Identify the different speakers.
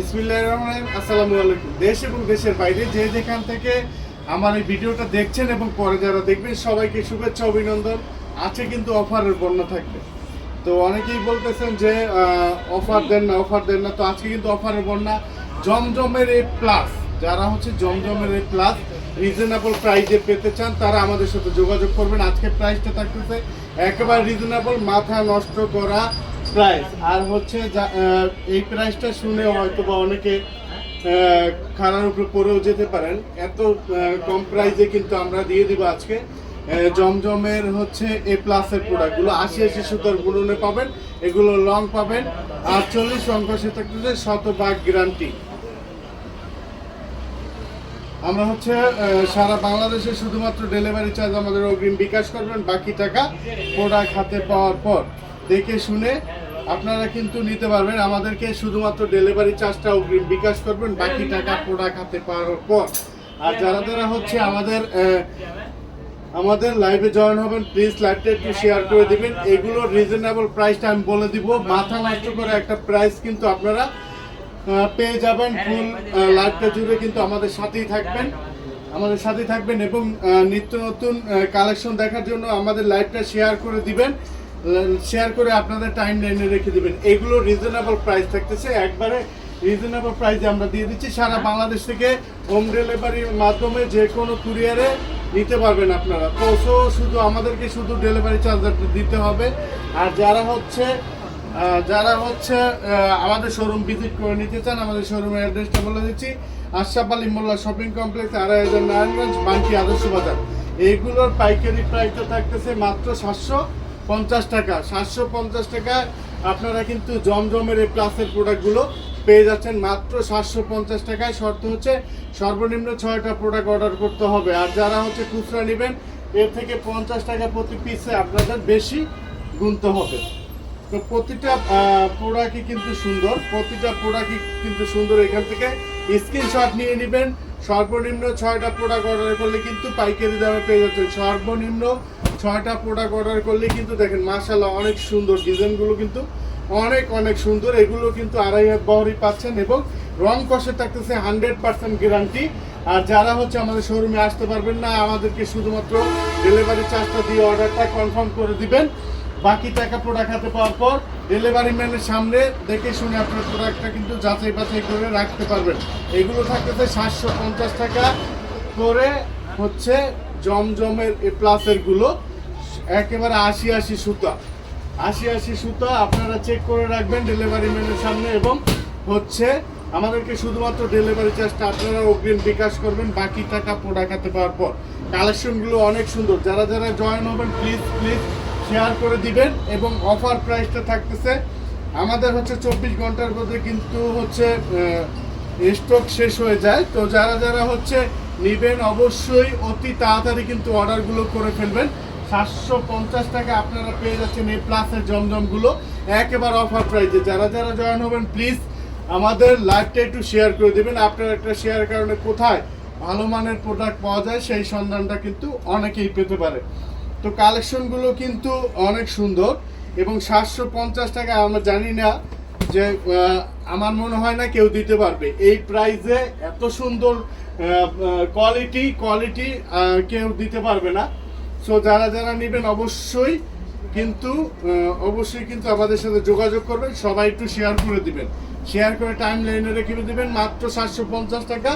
Speaker 1: বিসমিল্লাহির রহমানির রহিম। আসসালামু আলাইকুম। দেশ এবং দেশের বাইরে যে যেখান থেকে আমার এই ভিডিওটা দেখছেন এবং পরে যারা দেখবেন সবাইকে শুভেচ্ছা অভিনন্দন। আছে কিন্তু অফারের বন্যা থাকবে। তো অনেকেই বলতেছেন যে অফার দেন না, তো আজকে কিন্তু অফারের বন্যা। জমজমের এ প্লাস, যারা হচ্ছে জমজমের এ প্লাস রিজনেবল প্রাইসে পেতে চান তারা আমাদের সাথে যোগাযোগ করবেন। আজকে প্রাইসটা থাকতেছে একেবারে রিজনেবল, মাথা নষ্ট করা প্রাইস। আর হচ্ছে এই প্রাইসটা শুনে হয়তো বা অনেকে খারার উপরে পড়েও যেতে পারেন। এত কম প্রাইসে কিন্তু আমরা দিয়ে দিব আজকে জমজমের হচ্ছে এ প্লাসের প্রোডাক্টগুলো। ৮০ সুতার বুননে পাবেন, এগুলো লং পাবেন। ৪৮ সংকোষে থাকতেছে ১০০% গ্যারান্টি। আমরা হচ্ছে সারা বাংলাদেশে শুধুমাত্র ডেলিভারি চার্জ আমাদের অগ্রিম বিকাশ করবেন, বাকি টাকা প্রোডাক্ট হাতে পাওয়ার পর দেখে শুনে আপনারা কিন্তু নিতে পারবেন। আমাদেরকে শুধুমাত্র ডেলিভারি চার্জটা অগ্রিম বিকাশ করবেন, বাকি টাকা প্রোডাক্ট হাতে পাওয়ার পর। আর যারা হচ্ছে আমাদের লাইভে জয়েন হবেন, প্লিজ লাইভটা একটু শেয়ার করে দিবেন। এগুলো রিজনেবল প্রাইসটা আমি বলে দিব, মাথা নষ্ট করে একটা প্রাইস কিন্তু আপনারা পেয়ে যাবেন। ফুল লাইভটা জুড়ে কিন্তু আমাদের সাথেই থাকবেন এবং নিত্য নতুন কালেকশন দেখার জন্য আমাদের লাইভটা শেয়ার করে দিবেন, শেয়ার করে আপনাদের টাইম লাইনে রেখে দিবেন। এগুলো রিজনেবল প্রাইস থাকতেছে, একবারে রিজনেবল প্রাইসে আমরা দিয়ে দিচ্ছি। সারা বাংলাদেশ থেকে হোম ডেলিভারির মাধ্যমে যে কোনো কুরিয়ারে নিতে পারবেন আপনারা। তো শুধু আমাদেরকে শুধু ডেলিভারি চার্জ দিতে হবে। আর যারা হচ্ছে আমাদের শোরুম ভিজিট করে নিতে চান, আমাদের শোরুমের অ্যাড্রেসটা বলে দিচ্ছি। আশরাফ আলী মোল্লা শপিং কমপ্লেক্স, আড়াইহাজার নারায়ণগঞ্জ, বান্টি আদর্শ বাজার। এইগুলোর পাইকারি প্রাইসটা থাকতেছে মাত্র ৭৫০ টাকা। ৭৫০ টাকায় আপনারা কিন্তু জমজমের এই প্লাসের প্রোডাক্টগুলো পেয়ে যাচ্ছেন মাত্র ৭৫০ টাকায়। শর্ত হচ্ছে সর্বনিম্ন ৬টা প্রোডাক্ট অর্ডার করতে হবে। আর যারা হচ্ছে খুচরা নেবেন, এর থেকে ৫০ টাকা প্রতি পিসে আপনাদের বেশি গুনতে হবে। তো প্রতিটা প্রোডাক্টই কিন্তু সুন্দর। এখান থেকে স্ক্রিনশট নিয়ে নেবেন। সর্বনিম্ন 6টা প্রোডাক্ট অর্ডার করলে কিন্তু পাইকারি দামে পেয়ে যাচ্ছেন। সর্বনিম্ন 6টা প্রোডাক্ট অর্ডার করলে কিন্তু দেখেন মাশাআল্লাহ অনেক সুন্দর ডিজাইনগুলো, কিন্তু অনেক সুন্দর। এগুলো কিন্তু ২.৫ হাত বহরই পাচ্ছেন এবং রং কষে থাকতেছে 100% গ্যারান্টি। আর যারা হচ্ছে আমাদের শোরুমে আসতে পারবেন না, আমাদেরকে শুধুমাত্র ডেলিভারি চার্জটা দিয়ে অর্ডারটা কনফার্ম করে দিবেন, বাকি টাকা প্রোডাক্ট হাতে পাওয়ার পর ডেলিভারি ম্যানের সামনে দেখে শুনে আপনার প্রোডাক্টটা কিন্তু যাচাই বাছাই করে রাখতে পারবেন। এগুলো থাকতেছে ৭৫০ টাকা করে হচ্ছে জমজমের এ প্লাসেরগুলো, একেবারে ৮০ সুতা আপনারা চেক করে রাখবেন ডেলিভারি ম্যানের সামনে। এবং হচ্ছে আমাদেরকে শুধুমাত্র ডেলিভারি চার্জটা আপনারা অগ্রিম বিকাশ করবেন, বাকি টাকা প্রোডাক্ট হাতে পাওয়ার পর। কালেকশনগুলো অনেক সুন্দর। যারা জয়েন হবেন প্লিজ শেয়ার করে দিবেন। এবং অফার প্রাইসটা থাকতেছে আমাদের হচ্ছে ২৪ ঘন্টার মধ্যে কিন্তু হচ্ছে স্টক শেষ হয়ে যায়। তো যারা হচ্ছে নেবেন অবশ্যই অতি তাড়াতাড়ি কিন্তু অর্ডারগুলো করে ফেলবেন। ৭৫০ টাকা আপনারা পেয়ে যাচ্ছেন এই প্লাসের জমজমগুলো একেবারে অফার প্রাইসে। যারা জয়েন হবেন প্লিজ আমাদের লাইভটা একটু শেয়ার করে দেবেন। আপনার একটা শেয়ারের কারণে কোথায় ভালো মানের প্রোডাক্ট পাওয়া যায় সেই সন্ধানটা কিন্তু অনেকেই পেতে পারে। তো কালেকশনগুলো কিন্তু অনেক সুন্দর এবং ৭৫০ টাকা আমরা জানি না যে আমার মনে হয় না কেউ দিতে পারবে এই প্রাইসে। এত সুন্দর কোয়ালিটি কেউ দিতে পারবে না। সো যারা নেবেন অবশ্যই কিন্তু আমাদের সাথে যোগাযোগ করবেন। সবাই একটু শেয়ার করে দিবেন, শেয়ার করে টাইম লাইনে রেখে দিবেন। মাত্র ৭৫০ টাকা।